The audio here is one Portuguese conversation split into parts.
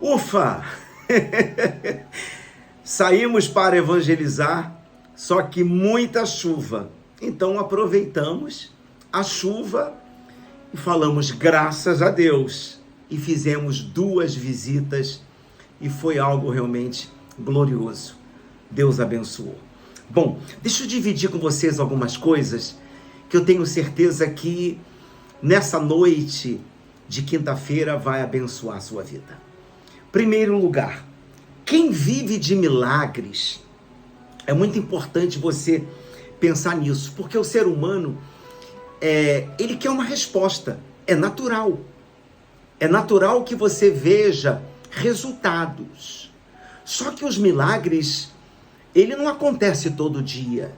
Ufa! Saímos para evangelizar, só que muita chuva. Então aproveitamos a chuva e falamos graças a Deus. E fizemos 2 visitas e foi algo realmente glorioso. Deus abençoou. Bom, deixa eu dividir com vocês algumas coisas que eu tenho certeza que nessa noite de quinta-feira vai abençoar a sua vida. Primeiro lugar, quem vive de milagres, é muito importante você pensar nisso, porque o ser humano, ele quer uma resposta, é natural. É natural que você veja resultados. Só que os milagres, ele não acontece todo dia.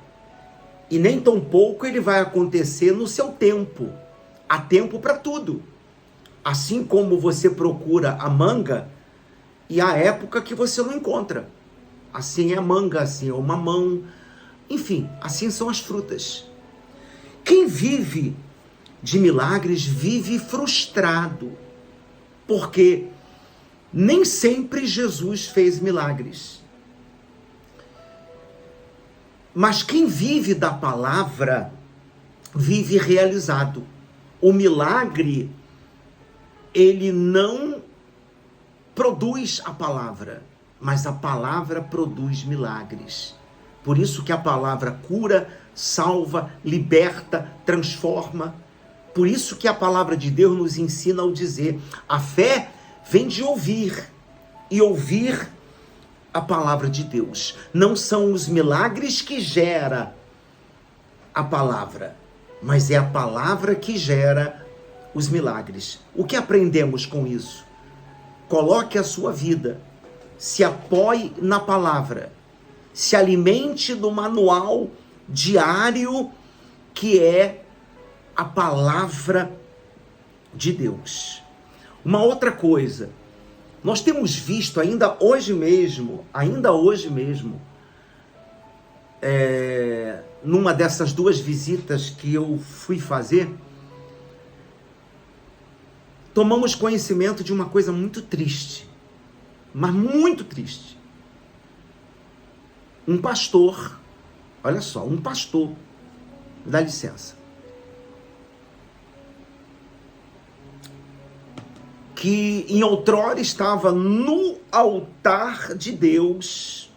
E nem tão pouco ele vai acontecer no seu tempo. Há tempo para tudo. Assim como você procura a manga, e há época que você não encontra. Assim é a manga, assim é o mamão. Enfim, assim são as frutas. Quem vive de milagres vive frustrado. Porque nem sempre Jesus fez milagres. Mas quem vive da palavra, vive realizado. O milagre, ele não produz a palavra, mas a palavra produz milagres. Por isso que a palavra cura, salva, liberta, transforma. Por isso que a palavra de Deus nos ensina ao dizer, a fé vem de ouvir, e ouvir a palavra de Deus. Não são os milagres que gera a palavra, mas é a palavra que gera os milagres. O que aprendemos com isso? Coloque a sua vida, se apoie na palavra, se alimente do manual diário que é a palavra de Deus. Uma outra coisa, nós temos visto ainda hoje mesmo, numa dessas 2 visitas que eu fui fazer, tomamos conhecimento de uma coisa muito triste, mas muito triste. Um pastor, olha só, dá licença, que em outrora estava no altar de Deus,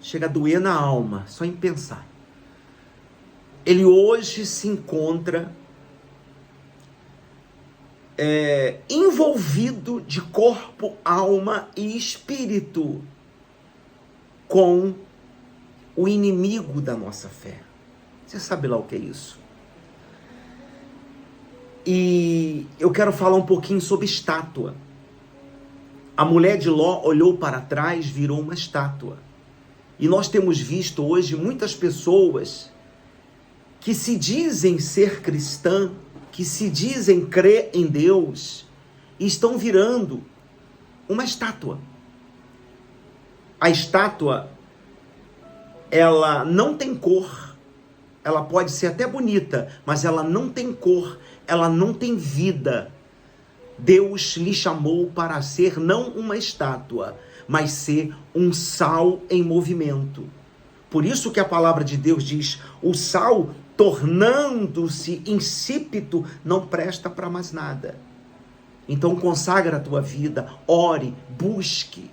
chega a doer na alma, só em pensar. Ele hoje se encontra envolvido de corpo, alma e espírito com o inimigo da nossa fé. Você sabe lá o que é isso? E eu quero falar um pouquinho sobre estátua. A mulher de Ló olhou para trás, virou uma estátua. E nós temos visto hoje muitas pessoas que se dizem ser cristã, que se dizem crer em Deus, e estão virando uma estátua. A estátua, ela não tem cor. Ela pode ser até bonita, mas ela não tem cor, ela não tem vida. Deus lhe chamou para ser não uma estátua, mas ser um sal em movimento. Por isso que a palavra de Deus diz, o sal, tornando-se insípido, não presta para mais nada. Então consagra a tua vida, ore, busque,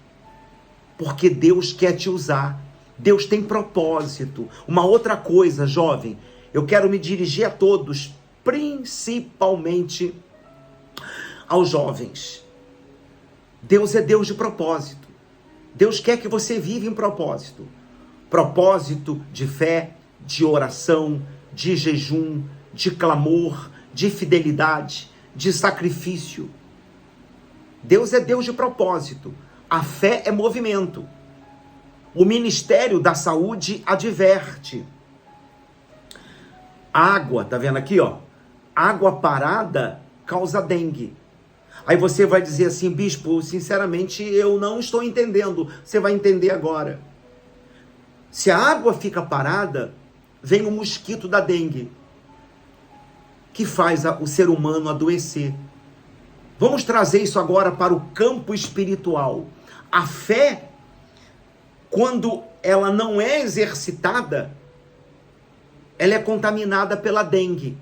porque Deus quer te usar. Deus tem propósito. Uma outra coisa, jovem, eu quero me dirigir a todos, principalmente aos jovens. Deus é Deus de propósito. Deus quer que você viva em propósito. Propósito de fé, de oração, de jejum, de clamor, de fidelidade, de sacrifício. Deus é Deus de propósito. A fé é movimento. O Ministério da Saúde adverte. Água, tá vendo aqui, ó? Água parada causa dengue. Aí você vai dizer assim, bispo, sinceramente eu não estou entendendo. Você vai entender agora. Se a água fica parada, vem o mosquito da dengue, que faz o ser humano adoecer. Vamos trazer isso agora para o campo espiritual. A fé, quando ela não é exercitada, ela é contaminada pela dengue.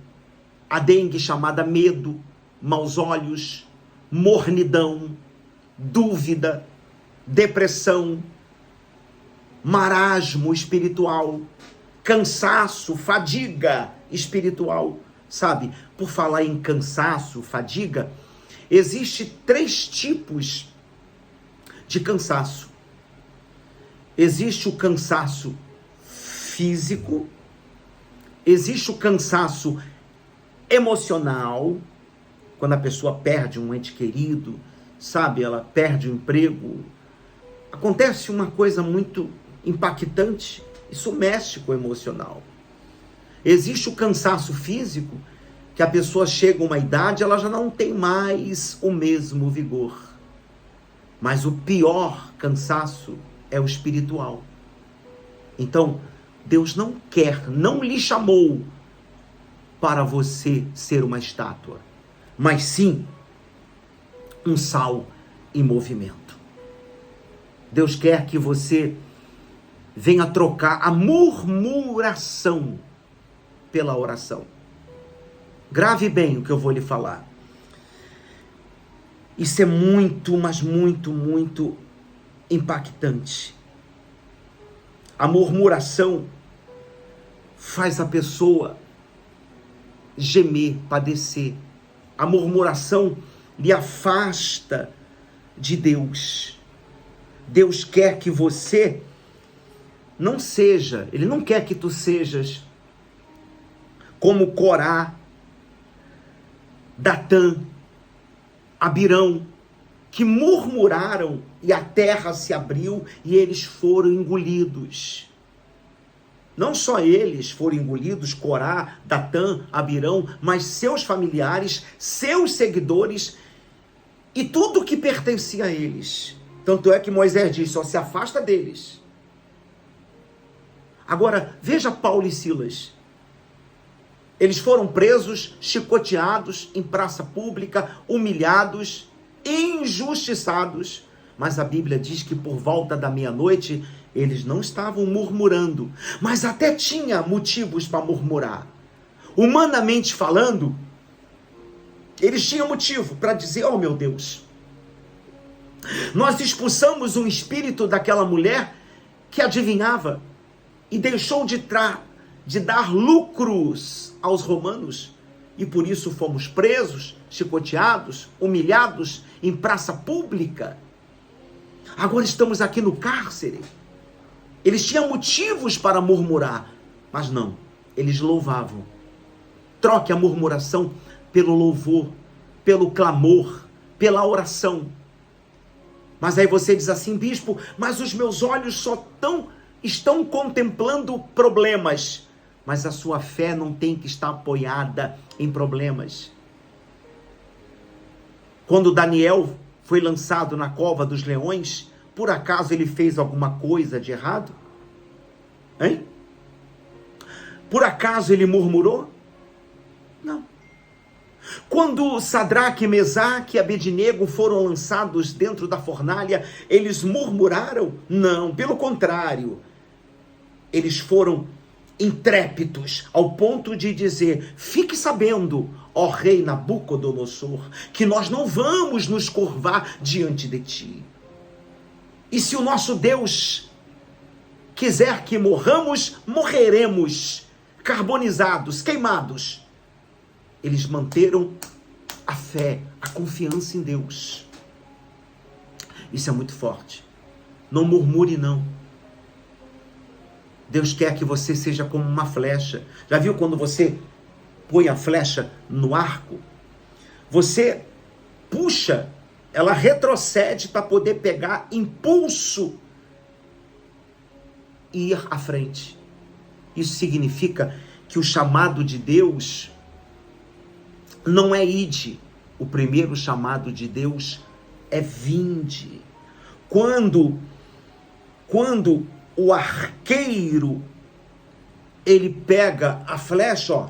A dengue chamada medo, maus olhos, mornidão, dúvida, depressão, marasmo espiritual, cansaço, fadiga espiritual. Sabe, por falar em cansaço, fadiga, existe 3 tipos de cansaço. Existe o cansaço físico, existe o cansaço emocional, quando a pessoa perde um ente querido, sabe, ela perde o emprego, acontece uma coisa muito impactante, isso mexe com o emocional. Existe o cansaço físico, que a pessoa chega a uma idade, ela já não tem mais o mesmo vigor. Mas o pior cansaço é o espiritual. Então, Deus não quer, não lhe chamou para você ser uma estátua, mas sim um sal em movimento. Deus quer que você venha trocar a murmuração pela oração. Grave bem o que eu vou lhe falar. Isso é muito, mas muito, muito impactante. A murmuração faz a pessoa gemer, padecer. A murmuração lhe afasta de Deus. Deus quer que você não seja, Ele não quer que tu sejas como Corá, Datã, Abirão, que murmuraram e a terra se abriu e eles foram engolidos. Não só eles foram engolidos, Corá, Datã, Abirão, mas seus familiares, seus seguidores e tudo que pertencia a eles. Tanto é que Moisés diz, só se afasta deles. Agora, veja Paulo e Silas. Eles foram presos, chicoteados em praça pública, humilhados, injustiçados. Mas a Bíblia diz que por volta da meia-noite, eles não estavam murmurando, mas até tinha motivos para murmurar. Humanamente falando, eles tinham motivo para dizer, oh meu Deus, nós expulsamos um espírito daquela mulher que adivinhava e deixou de dar lucros aos romanos, e por isso fomos presos, chicoteados, humilhados em praça pública. Agora estamos aqui no cárcere. Eles tinham motivos para murmurar, mas não, eles louvavam. Troque a murmuração pelo louvor, pelo clamor, pela oração. Mas aí você diz assim, bispo, mas os meus olhos só estão contemplando problemas. Mas a sua fé não tem que estar apoiada em problemas. Quando Daniel foi lançado na cova dos leões, por acaso ele fez alguma coisa de errado? Hein? Por acaso ele murmurou? Não. Quando Sadraque, Mesaque e Abednego foram lançados dentro da fornalha, eles murmuraram? Não, pelo contrário. Eles foram intrépidos, ao ponto de dizer, fique sabendo, ó rei Nabucodonosor, que nós não vamos nos curvar diante de ti. E se o nosso Deus quiser que morramos, morreremos, carbonizados, queimados. Eles manteram a fé, a confiança em Deus. Isso é muito forte. Não murmure não. Deus quer que você seja como uma flecha. Já viu quando você põe a flecha no arco? Você puxa, ela retrocede para poder pegar impulso e ir à frente. Isso significa que o chamado de Deus não é ide. O primeiro chamado de Deus é vinde. Quando o arqueiro, ele pega a flecha,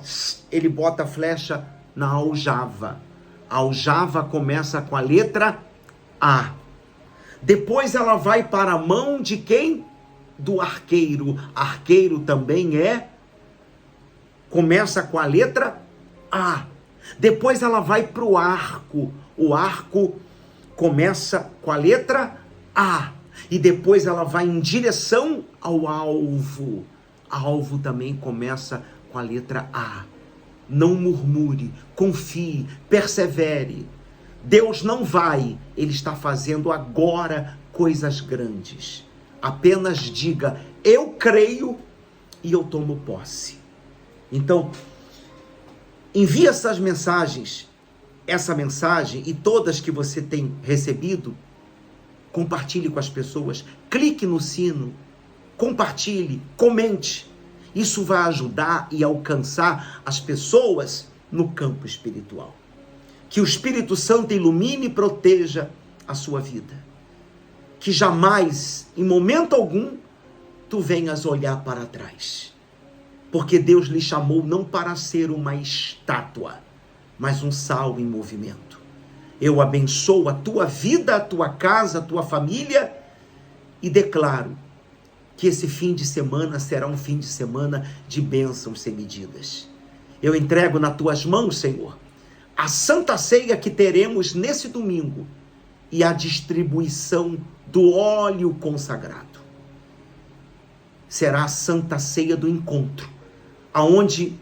ele bota a flecha na aljava. A aljava começa com a letra A. Depois ela vai para a mão de quem? Do arqueiro. Arqueiro também começa com a letra A. Depois ela vai para o arco. O arco começa com a letra A. E depois ela vai em direção ao alvo. Alvo também começa com a letra A. Não murmure, confie, persevere. Deus não vai, Ele está fazendo agora coisas grandes. Apenas diga, eu creio e eu tomo posse. Então, envie essas mensagens, essa mensagem e todas que você tem recebido, compartilhe com as pessoas, clique no sino, compartilhe, comente. Isso vai ajudar e alcançar as pessoas no campo espiritual. Que o Espírito Santo ilumine e proteja a sua vida. Que jamais, em momento algum, tu venhas olhar para trás. Porque Deus lhe chamou não para ser uma estátua, mas um sal em movimento. Eu abençoo a tua vida, a tua casa, a tua família e declaro que esse fim de semana será um fim de semana de bênçãos sem medidas. Eu entrego nas tuas mãos, Senhor, a Santa Ceia que teremos nesse domingo e a distribuição do óleo consagrado. Será a Santa Ceia do encontro, aonde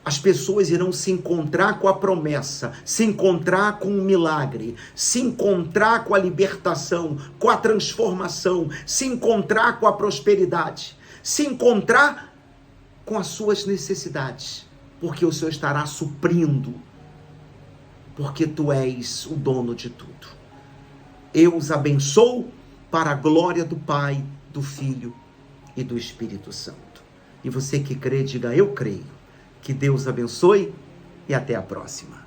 as pessoas irão se encontrar com a promessa, se encontrar com o milagre, se encontrar com a libertação, com a transformação, se encontrar com a prosperidade, se encontrar com as suas necessidades, porque o Senhor estará suprindo, porque tu és o dono de tudo. Eu os abençoo para a glória do Pai, do Filho e do Espírito Santo. E você que crê, diga, eu creio. Que Deus abençoe e até a próxima.